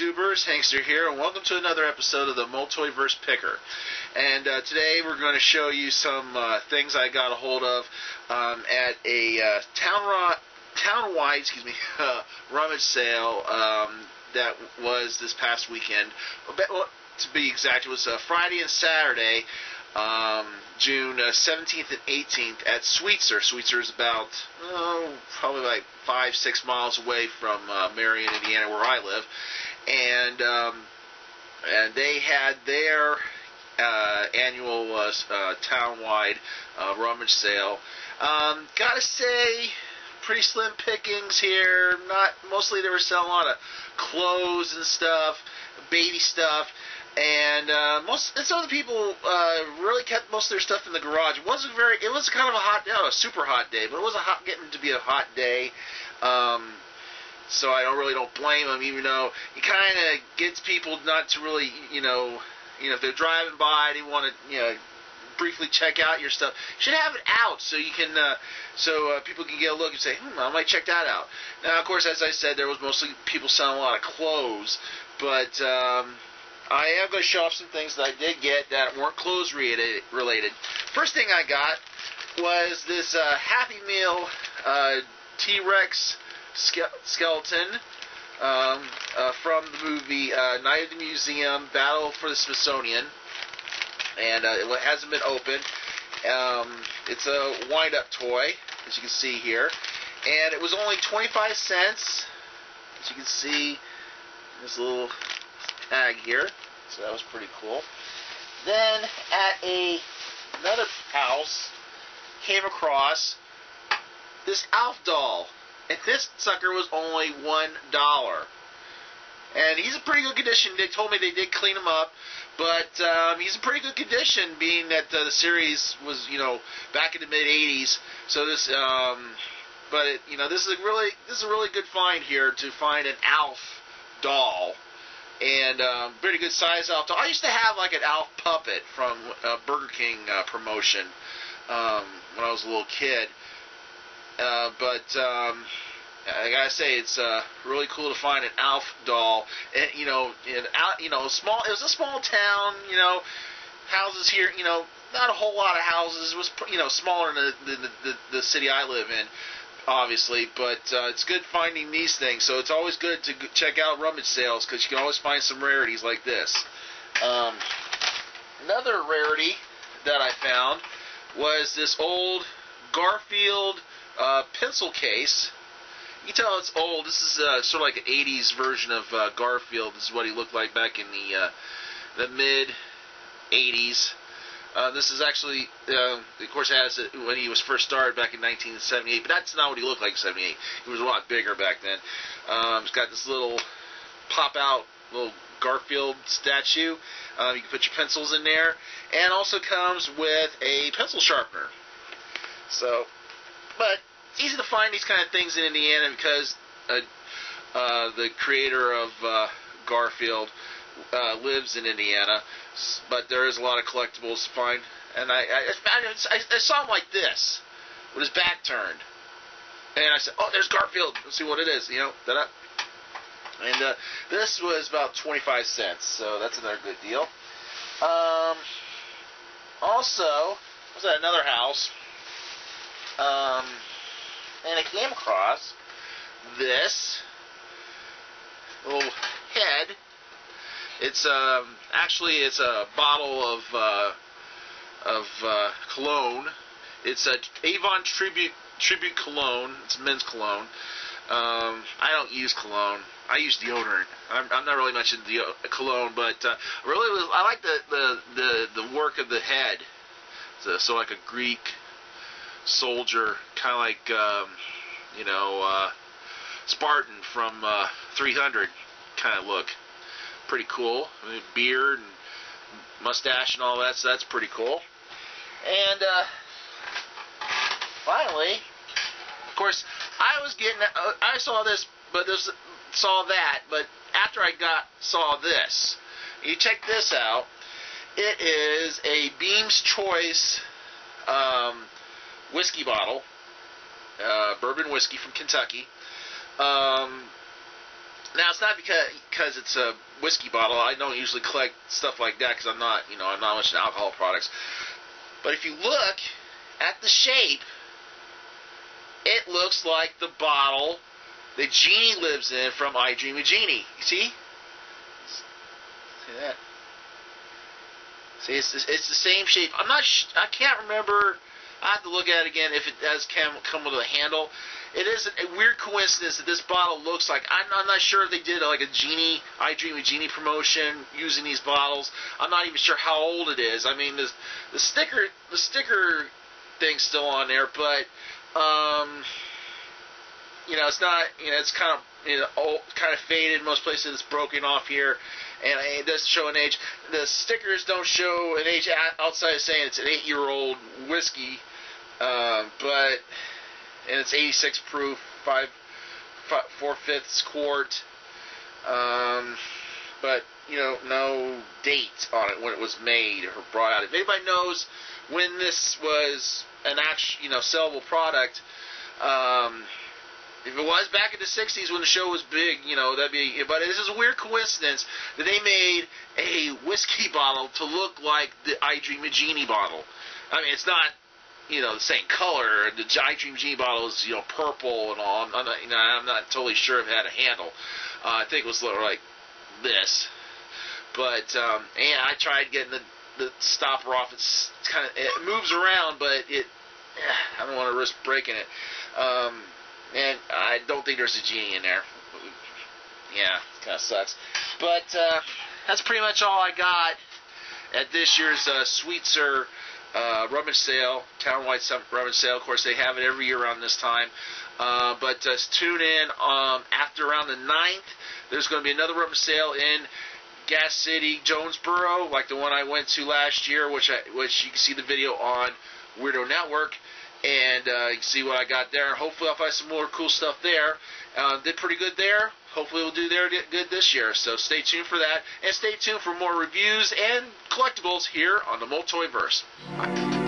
YouTubers, Hankster here, and welcome to another episode of the MulToyVerse Picker. And today we're going to show you some things I got a hold of at a town-wide rummage sale that was this past weekend. Well, to be exact, it was Friday and Saturday, June 17th and 18th at Sweetser. Sweetser is about, probably like 5-6 miles away from Marion, Indiana, where I live. And they had their annual town-wide rummage sale. Gotta say, pretty slim pickings here. Mostly they were selling a lot of clothes and stuff, baby stuff. And some of the people really kept most of their stuff in the garage. It was kind of a super hot day, but it was getting to be a hot day. So I really don't blame them, even though it kind of gets people not to really, if they're driving by, they want to, briefly check out your stuff. You should have it out so you can, people can get a look and say, I might check that out. Now, of course, as I said, there was mostly people selling a lot of clothes, but I am going to show off some things that I did get that weren't clothes related. First thing I got was this Happy Meal TRex Skeleton from the movie Night at the Museum, Battle for the Smithsonian, and it hasn't been opened. It's a wind-up toy, as you can see here, and it was only 25 cents. As you can see, this little tag here, so that was pretty cool. Then at another house, came across this Alf doll, and this sucker was only $1. And he's in pretty good condition. They told me they did clean him up, but he's in pretty good condition, being that the series was, back in the mid '80s. So this, this is a really good find here, to find an Alf doll. And pretty good size Alf doll. I used to have like an Alf puppet from Burger King promotion when I was a little kid. I gotta say, it's really cool to find an Alf doll. And it was a small town. Houses here, not a whole lot of houses. It was, smaller than the city I live in, obviously, but it's good finding these things. So it's always good to check out rummage sales, because you can always find some rarities like this. Another rarity that I found was this old Garfield pencil case. You can tell it's old. This is sort of like an 80s version of Garfield. This is what he looked like back in the mid 80s. This is actually, of course, it has when he was first started back in 1978, but that's not what he looked like in 78. He was a lot bigger back then. He's got this little pop-out little Garfield statue. You can put your pencils in there, and also comes with a pencil sharpener. So, but it's easy to find these kind of things in Indiana, because the creator of Garfield lives in Indiana, but there is a lot of collectibles to find. And I saw him like this, with his back turned, and I said, "Oh, there's Garfield. Let's see what it is." Da-da. And this was about 25 cents, so that's another good deal. Also, I was at another house, and I came across this little head. It's it's a bottle of Cologne. It's a Avon tribute cologne. It's men's cologne. I don't use cologne. I use deodorant. I'm not really much into cologne, but I like the work of the head. So like a Greek soldier, kind of like Spartan from 300 kind of look. Pretty cool. I mean, beard and mustache and all that, so that's pretty cool. And finally, of course, I saw this, but saw that, but after I saw this, you check this out. It is a Beam's Choice whiskey bottle, bourbon whiskey from Kentucky. Now it's not because it's a whiskey bottle. I don't usually collect stuff like that because I'm not much into alcohol products. But if you look at the shape, it looks like the bottle that Genie lives in from I Dream of Genie. You see? See that? See, it's the same shape. I can't remember. I have to look at it again if it does come with a handle. It is a weird coincidence that this bottle looks like. I'm not sure if they did like a Genie, I Dream of Genie promotion using these bottles. I'm not even sure how old it is. I mean, the sticker thing's still on there, but it's not. It's kind of old, kind of faded. In most places, it's broken off here, and it doesn't show an age. The stickers don't show an age outside of saying it's an 8-year-old whiskey, and it's 86 proof, 4/5 quart. But no date on it when it was made or brought out. If anybody knows when this was an actual, sellable product, if it was back in the 60s when the show was big, that'd be. But this is a weird coincidence that they made a whiskey bottle to look like the I Dream of Genie bottle. I mean, it's not, the same color. The I Dream Genie bottle is, purple and all. I'm not totally sure if it had a handle. I think it was like this. But and I tried getting the stopper off. It moves around, but I don't want to risk breaking it. And I don't think there's a Genie in there. Yeah, kind of sucks. But that's pretty much all I got at this year's Sweetser rummage sale, townwide rummage sale. Of course, they have it every year around this time. But tune in after around the 9th. There's going to be another rummage sale in Gas City, Jonesboro, like the one I went to last year, which you can see the video on Weirdo Network. And you can see what I got there. Hopefully I'll find some more cool stuff there. Did pretty good there. Hopefully we'll do good this year. So stay tuned for that. And stay tuned for more reviews and collectibles here on the MulToyVerse. Bye.